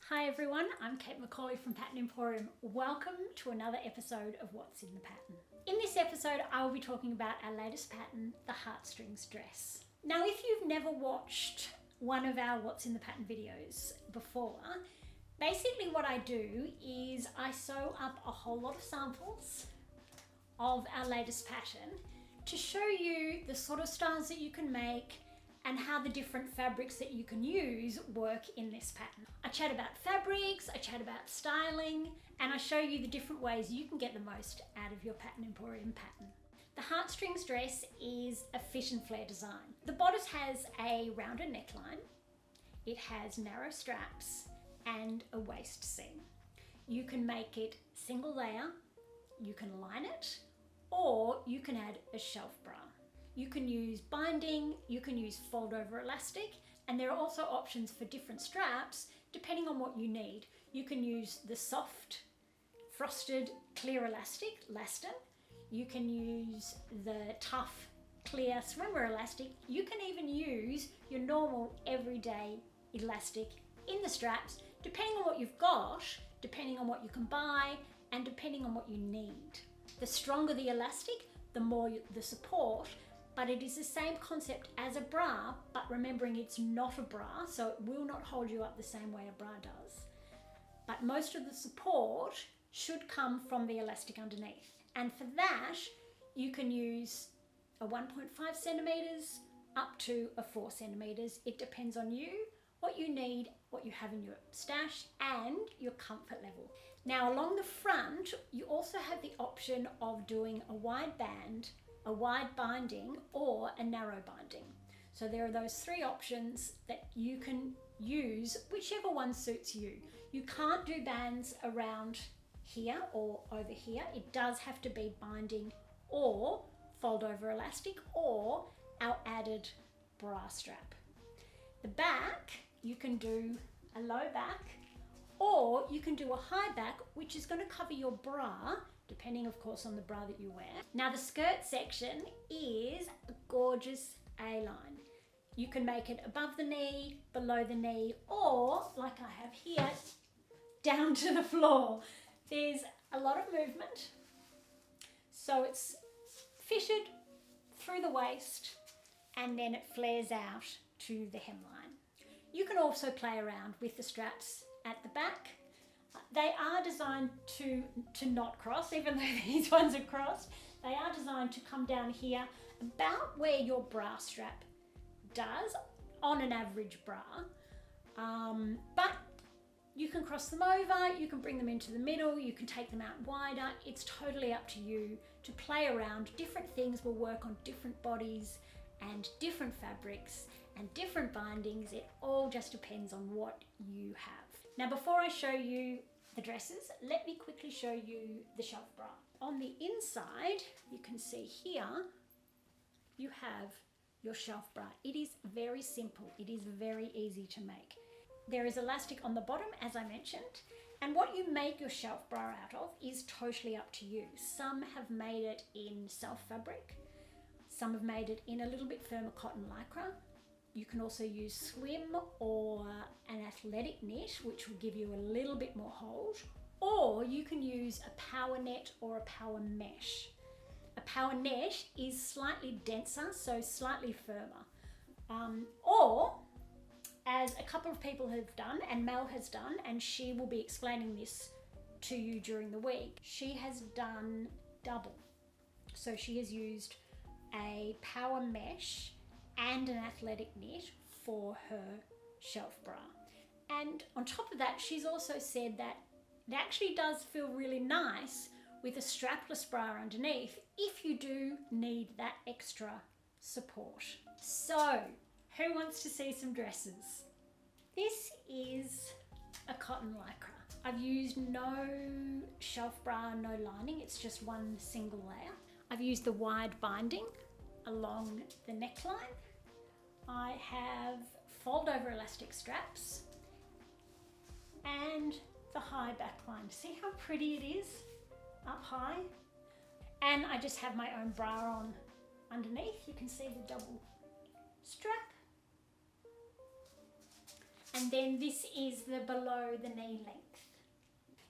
Hi everyone, I'm Kate McCauley from Pattern Emporium. Welcome to another episode of What's in the Pattern. In this episode, I will be talking about our latest pattern, the Heartstrings Dress. Now, if you've never watched one of our What's in the Pattern videos before, basically what I do is I sew up a whole lot of samples of our latest pattern to show you the sort of styles that you can make and how the different fabrics that you can use work in this pattern. I chat about fabrics, I chat about styling, and I show you the different ways you can get the most out of your Pattern Emporium pattern. The Heartstrings Dress is a fish and flare design. The bodice has a rounded neckline, it has narrow straps, and a waist seam. You can make it single layer, you can line it, or you can add a shelf bra. You can use binding, you can use fold over elastic, and there are also options for different straps depending on what you need. You can use the soft, frosted, clear elastic, Lastin. You can use the tough, clear swimmer elastic. You can even use your normal, everyday elastic in the straps, depending on what you've got, depending on what you can buy, and depending on what you need. The stronger the elastic, the more the support, but it is the same concept as a bra, but remembering it's not a bra, so it will not hold you up the same way a bra does. But most of the support should come from the elastic underneath. And for that, you can use a 1.5 centimeters up to a 4 centimeters. It depends on you, what you need, what you have in your stash, and your comfort level. Now, along the front, you also have the option of doing a wide band, a wide binding, or a narrow binding. So there are those three options that you can use, whichever one suits you. You can't do bands around here or over here. It does have to be binding or fold over elastic or our added bra strap. The back, you can do a low back, or you can do a high back, which is going to cover your bra, depending of course on the bra that you wear. Now the skirt section is a gorgeous A-line. You can make it above the knee, below the knee, or like I have here, down to the floor. There's a lot of movement, so it's fissured through the waist and then it flares out to the hemline. You can also play around with the straps at the back. They are designed to not cross, even though these ones are crossed. They are designed to come down here about where your bra strap does on an average bra. But you can cross them over, you can bring them into the middle, you can take them out wider. It's totally up to you to play around. Different things will work on different bodies and different fabrics and different bindings. It all just depends on what you have. Now, before I show you the dresses, let me quickly show you the shelf bra. On the inside, you can see here, you have your shelf bra. It is very simple. It is very easy to make. There is elastic on the bottom, as I mentioned, and what you make your shelf bra out of is totally up to you. Some have made it in self fabric. Some have made it in a little bit firmer cotton lycra. You can also use swim or an athletic knit, which will give you a little bit more hold. Or you can use a power net or a power mesh. A power net is slightly denser, so slightly firmer. Or, as a couple of people have done, and Mel has done, and she will be explaining this to you during the week, she has done double. So she has used a power mesh and an athletic knit for her shelf bra. And on top of that, she's also said that it actually does feel really nice with a strapless bra underneath if you do need that extra support. So, who wants to see some dresses? This is a cotton lycra. I've used no shelf bra, no lining, it's just one single layer. I've used the wide binding along the neckline. I have fold over elastic straps and the high back line. See how pretty it is up high? And I just have my own bra on underneath. You can see the double strap. And then this is the below the knee length.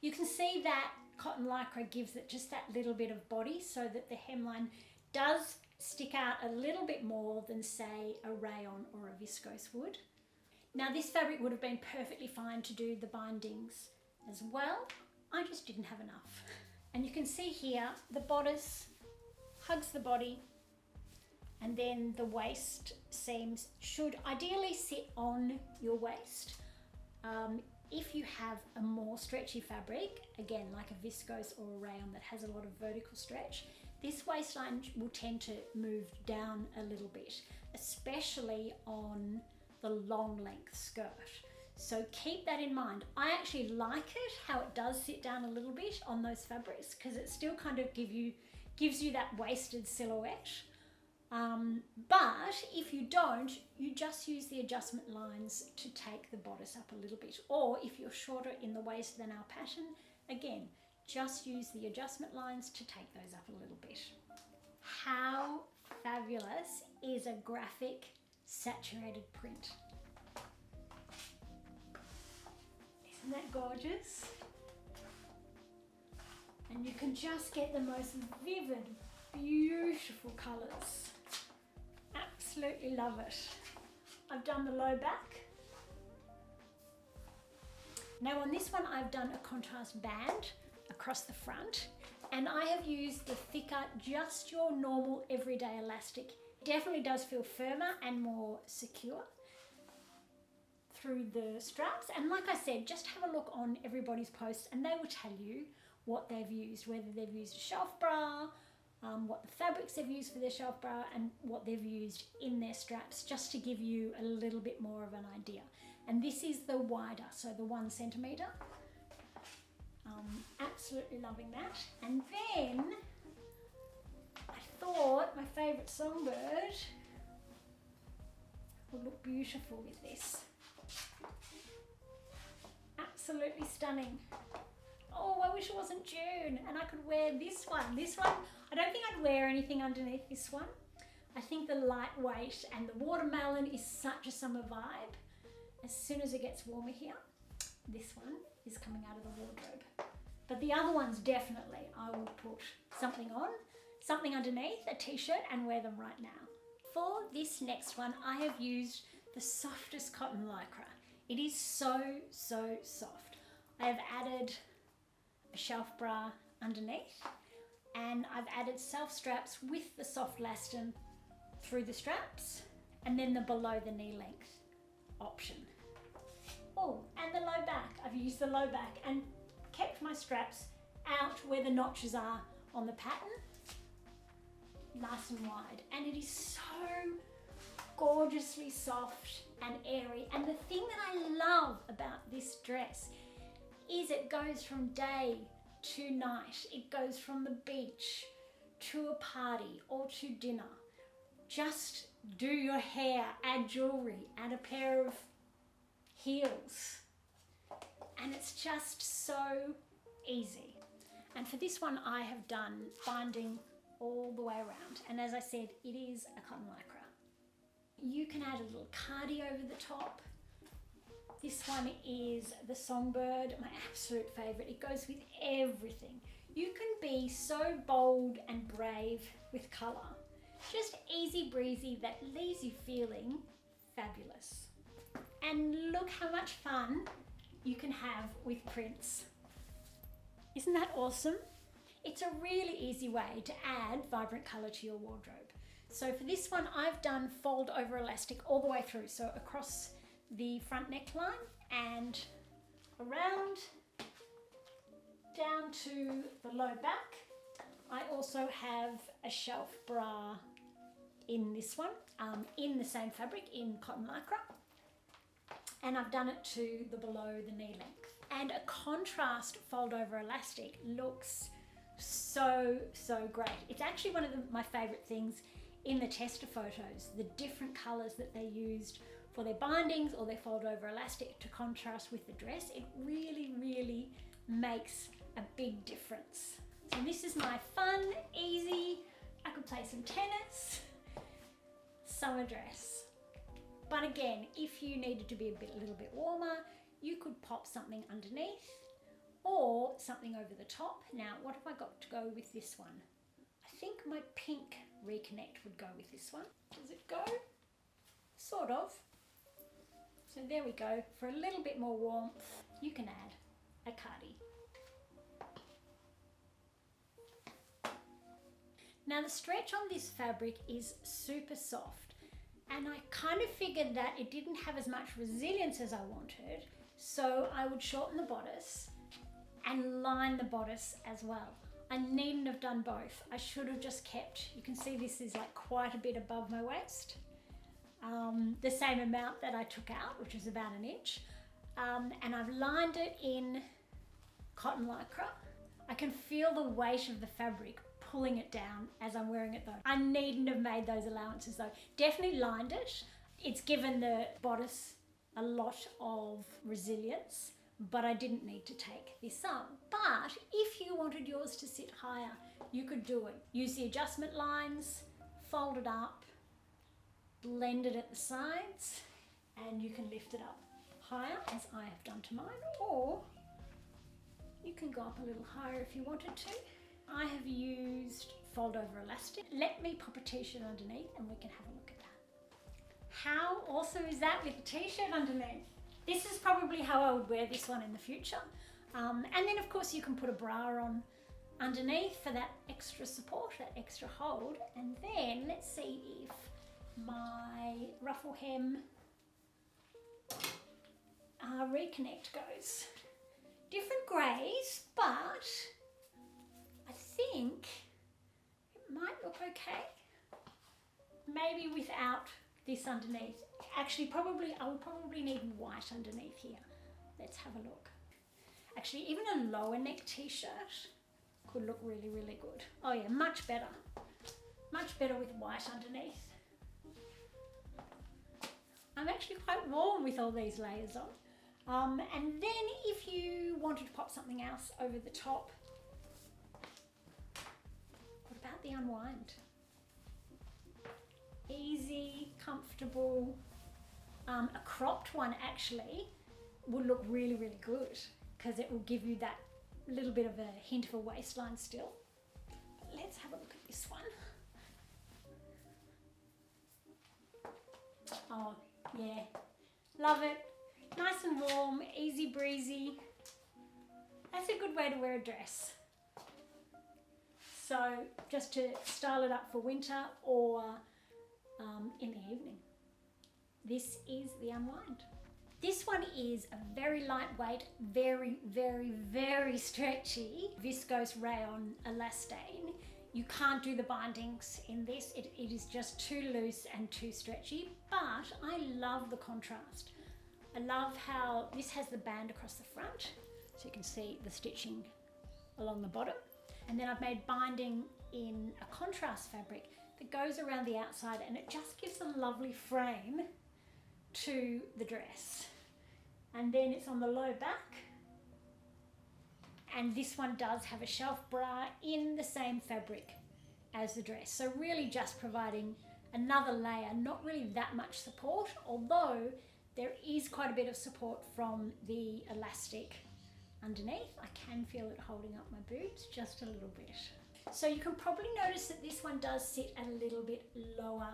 You can see that cotton lycra gives it just that little bit of body so that the hemline does stick out a little bit more than, say, a rayon or a viscose would. Now this fabric would have been perfectly fine to do the bindings as well. I just didn't have enough. And you can see here the bodice hugs the body, and then the waist seams should ideally sit on your waist. If you have a more stretchy fabric, again like a viscose or a rayon that has a lot of vertical stretch, this waistline will tend to move down a little bit, especially on the long length skirt. So keep that in mind. I actually like it how it does sit down a little bit on those fabrics, because it still kind of gives you that waisted silhouette. But if you don't, you just use the adjustment lines to take the bodice up a little bit. Or if you're shorter in the waist than our pattern, again, just use the adjustment lines to take those up a little bit. How fabulous is a graphic saturated print? Isn't that gorgeous? And you can just get the most vivid, beautiful colours. Absolutely love it. I've done the low back. Now on this one I've done a contrast band across the front, and I have used the thicker, just your normal everyday elastic. It definitely does feel firmer and more secure through the straps. And like I said, just have a look on everybody's posts and they will tell you what they've used, whether they've used a shelf bra, what the fabrics they've used for their shelf bra, and what they've used in their straps, just to give you a little bit more of an idea. And this is the wider, so the 1 centimetre. Absolutely loving that. And then I thought my favourite songbird would look beautiful with this. Absolutely stunning. Oh, I wish it wasn't June and I could wear this one. This one, I don't think I'd wear anything underneath this one. I think the lightweight and the watermelon is such a summer vibe. As soon as it gets warmer here, this one is coming out of the wardrobe. But the other ones definitely, I will put something on, something underneath, a t-shirt, and wear them right now. For this next one, I have used the softest cotton lycra. It is so, so soft. I have added a shelf bra underneath, and I've added self straps with the soft elastin through the straps, and then the below the knee length option. Oh, and the low back. I've used the low back and kept my straps out where the notches are on the pattern, nice and wide. And it is so gorgeously soft and airy. And the thing that I love about this dress is it goes from day to night. It goes from the beach to a party or to dinner. Just do your hair, add jewelry, add a pair of heels, and it's just so easy. And for this one I have done binding all the way around, and as I said, it is a cotton lycra. You can add a little cardi over the top. This one is the songbird, my absolute favourite. It goes with everything. You can be so bold and brave with colour, just easy breezy, that leaves you feeling fabulous. And look how much fun you can have with prints. Isn't that awesome? It's a really easy way to add vibrant colour to your wardrobe. So for this one, I've done fold over elastic all the way through. So across the front neckline and around down to the low back. I also have a shelf bra in this one, in the same fabric, in cotton lycra. And I've done it to the below the knee length. And a contrast fold over elastic looks so, so great. It's actually one of my favourite things in the tester photos, the different colours that they used for their bindings or their fold over elastic to contrast with the dress. It really, really makes a big difference. So this is my fun, easy, I could play some tennis, summer dress. But again, if you needed to be a little bit warmer, you could pop something underneath or something over the top. Now, what have I got to go with this one? I think my pink Reconnect would go with this one. Does it go? Sort of. So there we go. For a little bit more warmth, you can add a cardi. Now the stretch on this fabric is super soft, and I kind of figured that it didn't have as much resilience as I wanted, so I would shorten the bodice and line the bodice as well. I needn't have done both. I should have just kept, you can see this is like quite a bit above my waist, the same amount that I took out, which is about 1 inch, and I've lined it in cotton lycra. I can feel the weight of the fabric pulling it down as I'm wearing it though. I needn't have made those allowances though. Definitely lined it. It's given the bodice a lot of resilience, but I didn't need to take this up. But if you wanted yours to sit higher, you could do it. Use the adjustment lines, fold it up, blend it at the sides, and you can lift it up higher as I have done to mine, or you can go up a little higher if you wanted to. I have used fold over elastic. Let me pop a t-shirt underneath and we can have a look at that. How awesome is that with a t-shirt underneath? This is probably how I would wear this one in the future. And then of course you can put a bra on underneath for that extra support, that extra hold. And then let's see if my ruffle hem Reconnect goes. Different greys, but I think it might look okay. Maybe without this underneath. Actually, I would probably need white underneath here. Let's have a look. Actually, even a lower neck t-shirt could look really, really good. Oh yeah, much better. Much better with white underneath. I'm actually quite warm with all these layers on. And then if you wanted to pop something else over the top, what about the unwind? Easy, comfortable. A cropped one actually would look really, really good because it will give you that little bit of a hint of a waistline still. But let's have a look at this one. Oh yeah, love it. Nice and warm, easy breezy. That's a good way to wear a dress. So just to style it up for winter or in the evening. This is the unwind. This one is a very lightweight, very, very, very stretchy viscose rayon elastane. You can't do the bindings in this. It is just too loose and too stretchy, but I love the contrast. I love how this has the band across the front, so you can see the stitching along the bottom. And then I've made binding in a contrast fabric that goes around the outside, and it just gives a lovely frame to the dress. And then it's on the low back. And this one does have a shelf bra in the same fabric as the dress. So really just providing another layer, not really that much support, although there is quite a bit of support from the elastic underneath. I can feel it holding up my boobs just a little bit. So you can probably notice that this one does sit a little bit lower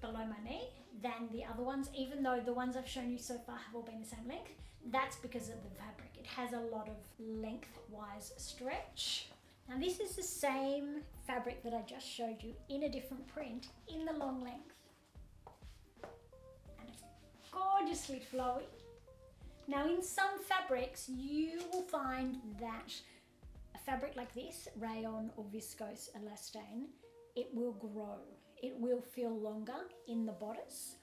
below my knee than the other ones, even though the ones I've shown you so far have all been the same length. That's because of the fabric. It has a lot of lengthwise stretch. Now this is the same fabric that I just showed you in a different print in the long length. And it's gorgeously flowy. Now in some fabrics you will find that a fabric like this, rayon or viscose elastane, it will grow. It will feel longer in the bodice.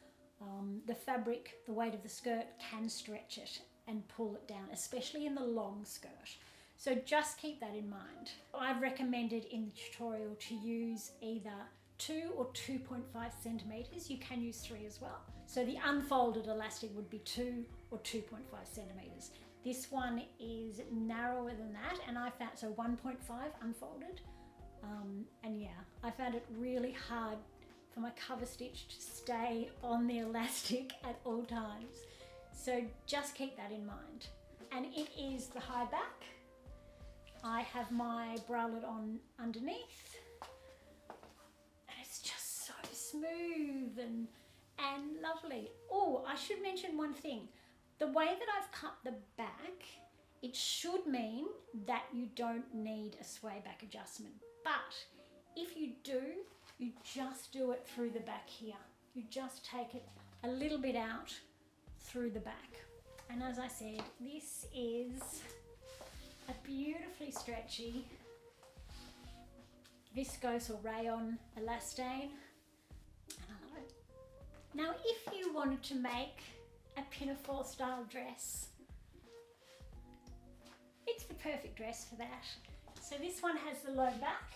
The fabric, the weight of the skirt can stretch it and pull it down, especially in the long skirt. So just keep that in mind. I've recommended in the tutorial to use either 2 or 2.5 centimeters. You can use 3 as well. So the unfolded elastic would be 2 or 2.5 centimeters. This one is narrower than that, and I found, so 1.5 unfolded. And yeah, I found it really hard for my cover stitch to stay on the elastic at all times. So just keep that in mind. And it is the high back. I have my bralette on underneath. And it's just so smooth and lovely. Oh, I should mention one thing. The way that I've cut the back, it should mean that you don't need a sway back adjustment. But if you do, you just do it through the back here. You just take it a little bit out through the back. And as I said, this is a beautifully stretchy viscose or rayon elastane, and I love it. Now, if you wanted to make a pinafore style dress, it's the perfect dress for that. So this one has the low back,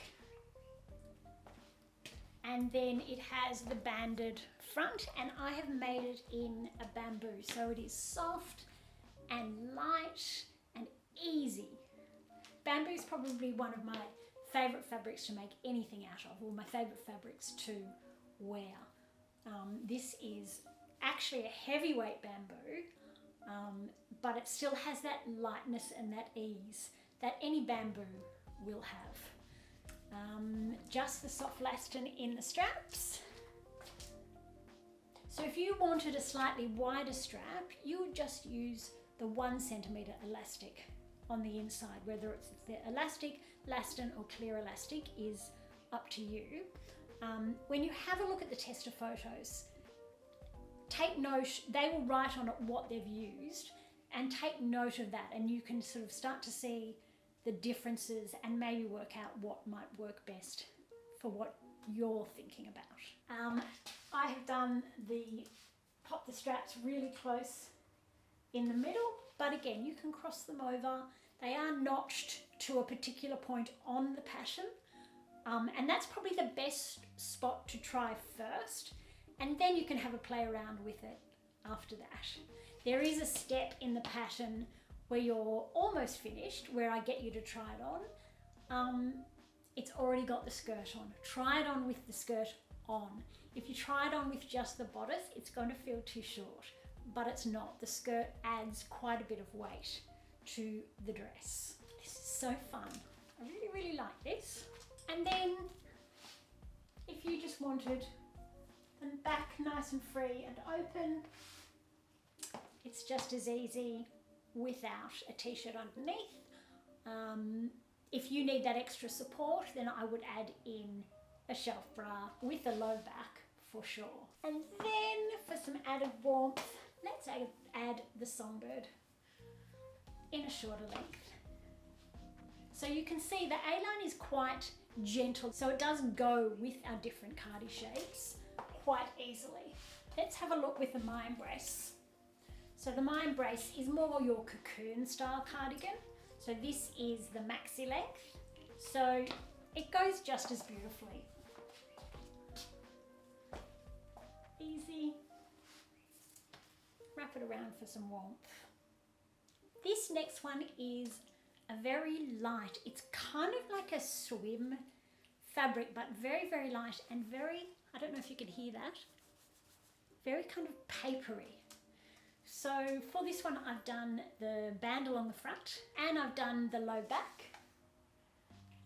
and then it has the banded front, and I have made it in a bamboo, so it is soft and light and easy. Bamboo is probably one of my favourite fabrics to make anything out of, or my favourite fabrics to wear. This is actually a heavyweight bamboo, but it still has that lightness and that ease that any bamboo will have. Just the soft elastin in the straps. So if you wanted a slightly wider strap, you would just use the 1 centimetre elastic on the inside. Whether it's the elastic, elastin or clear elastic is up to you. When you have a look at the tester photos, take note, they will write on it what they've used, and take note of that, and you can sort of start to see the differences and maybe work out what might work best for what you're thinking about. I have done pop the straps really close in the middle, but again, you can cross them over. They are notched to a particular point on the pattern, and that's probably the best spot to try first, and then you can have a play around with it after that. There is a step in the pattern where you're almost finished, where I get you to try it on. It's already got the skirt on. Try it on with the skirt on. If you try it on with just the bodice, it's going to feel too short, but it's not. The skirt adds quite a bit of weight to the dress. This is so fun. I really, really like this. And then if you just wanted the back nice and free and open, it's just as easy without a t-shirt underneath. If you need that extra support, then I would add in a shelf bra with a low back for sure. And then for some added warmth, let's add the songbird in a shorter length. So you can see the A-line is quite gentle, so it does go with our different cardi shapes quite easily. Let's have a look with the My Embrace. So the My Embrace is more your cocoon style cardigan. So this is the maxi length, so it goes just as beautifully. Easy. Wrap it around for some warmth. This next one is a very light, it's kind of like a swim fabric, but very, very light and very, I don't know if you can hear that, very kind of papery. So for this one, I've done the band along the front, and I've done the low back,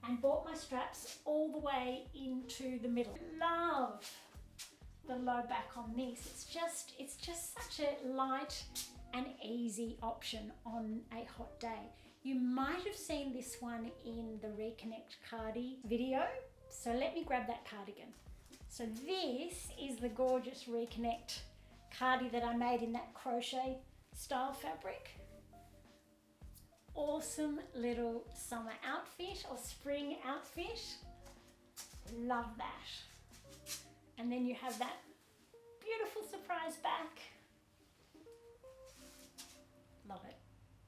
and brought my straps all the way into the middle. Love the low back on this. It's just such a light and easy option on a hot day. You might have seen this one in the Reconnect Cardi video. So let me grab that cardigan. So this is the gorgeous Reconnect cardi that I made in that crochet style fabric. Awesome little summer outfit or spring outfit. Love that. And then you have that beautiful surprise back. Love it.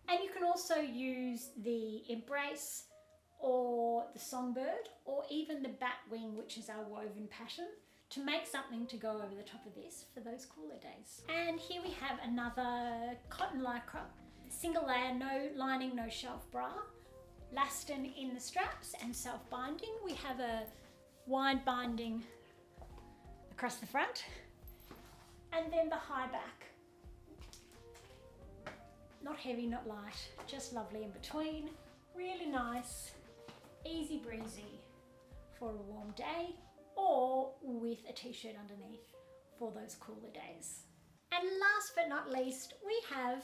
And you can also use the Embrace or the Songbird or even the Bat Wing, which is our woven pattern, to make something to go over the top of this for those cooler days. And here we have another cotton lycra, single layer, no lining, no shelf bra, elastin in the straps and self-binding. We have a wide binding across the front, and then the high back. Not heavy, not light, just lovely in between. Really nice, easy breezy for a warm day, or with a t-shirt underneath for those cooler days. And last but not least, we have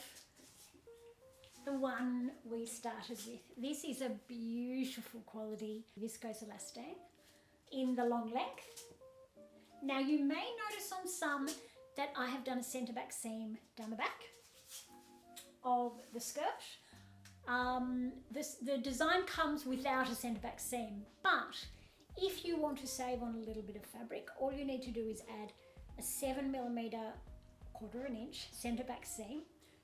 the one we started with. This is a beautiful quality viscose elastane in the long length. Now you may notice on some that I have done a centre back seam down the back of the skirt. The design comes without a centre back seam, but if you want to save on a little bit of fabric, all you need to do is add a 7mm, 1/4 inch centre back seam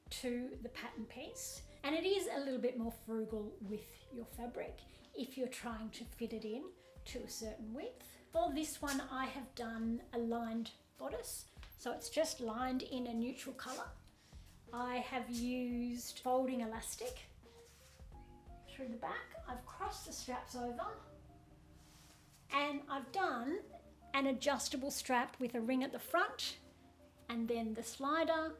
to the pattern piece. And it is a little bit more frugal with your fabric if you're trying to fit it in to a certain width. For this one, I have done a lined bodice, so it's just lined in a neutral colour. I have used folding elastic through the back. I've crossed the straps over, and I've done an adjustable strap with a ring at the front and then the slider.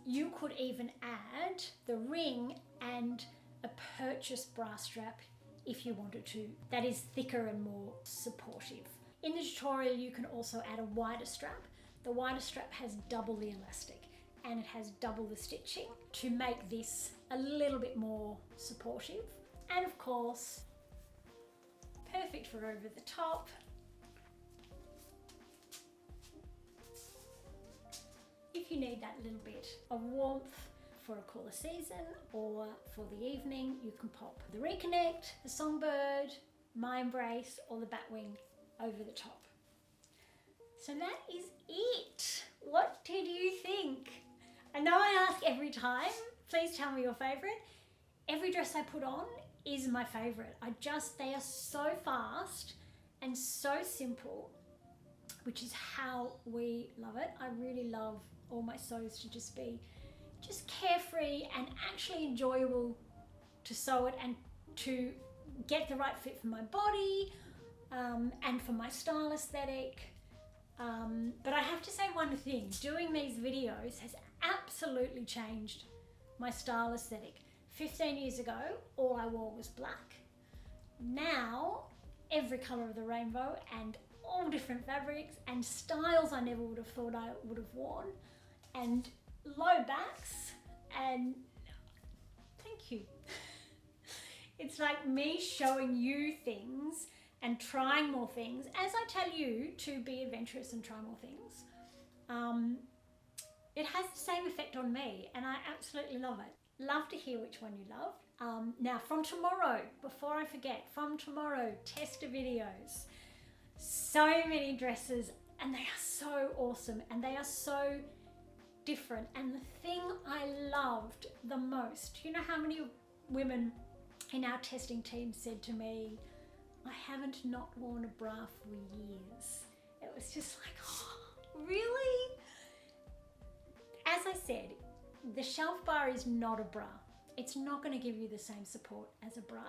You could even add the ring and a purchased bra strap if you wanted to. That is thicker and more supportive. In the tutorial, you can also add a wider strap. The wider strap has double the elastic and it has double the stitching to make this a little bit more supportive. And of course, perfect for over the top. If you need that little bit of warmth for a cooler season or for the evening, you can pop the reconnect, the songbird, my embrace, or the batwing over the top. So that is it. What did you think? I know I ask every time, please tell me your favorite. Every dress I put on is my favorite. They are so fast and so simple, which is how we love it. I really love all my sews to just be carefree and actually enjoyable to sew it and to get the right fit for my body and for my style aesthetic. But I have to say one thing, doing these videos has absolutely changed my style aesthetic. 15 years ago, all I wore was black. Now, every colour of the rainbow and all different fabrics and styles I never would have thought I would have worn, and low backs, and thank you. It's like me showing you things and trying more things, as I tell you to be adventurous and try more things. It has the same effect on me, and I absolutely love it. Love to hear which one you love. Now from tomorrow, before I forget, from tomorrow, tester videos. So many dresses, and they are so awesome, and they are so different. And the thing I loved the most, you know how many women in our testing team said to me, I haven't not worn a bra for years. It was just like, oh, really? As I said, the shelf bar is not a bra. It's not going to give you the same support as a bra,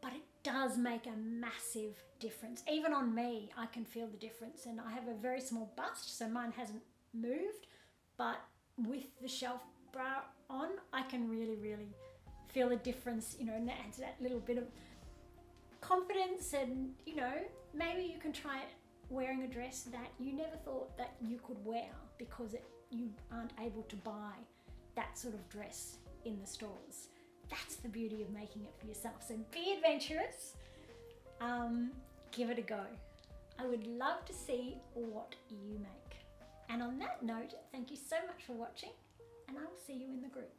but it does make a massive difference. Even on me, I can feel the difference, and I have a very small bust, so mine hasn't moved, but with the shelf bra on, I can really, really feel a difference, you know, and it adds that little bit of confidence. And, you know, maybe you can try it wearing a dress that you never thought that you could wear because you aren't able to buy that sort of dress in the stores. That's the beauty of making it for yourself. So be adventurous, give it a go. I would love to see what you make. And on that note, thank you so much for watching, and I will see you in the group.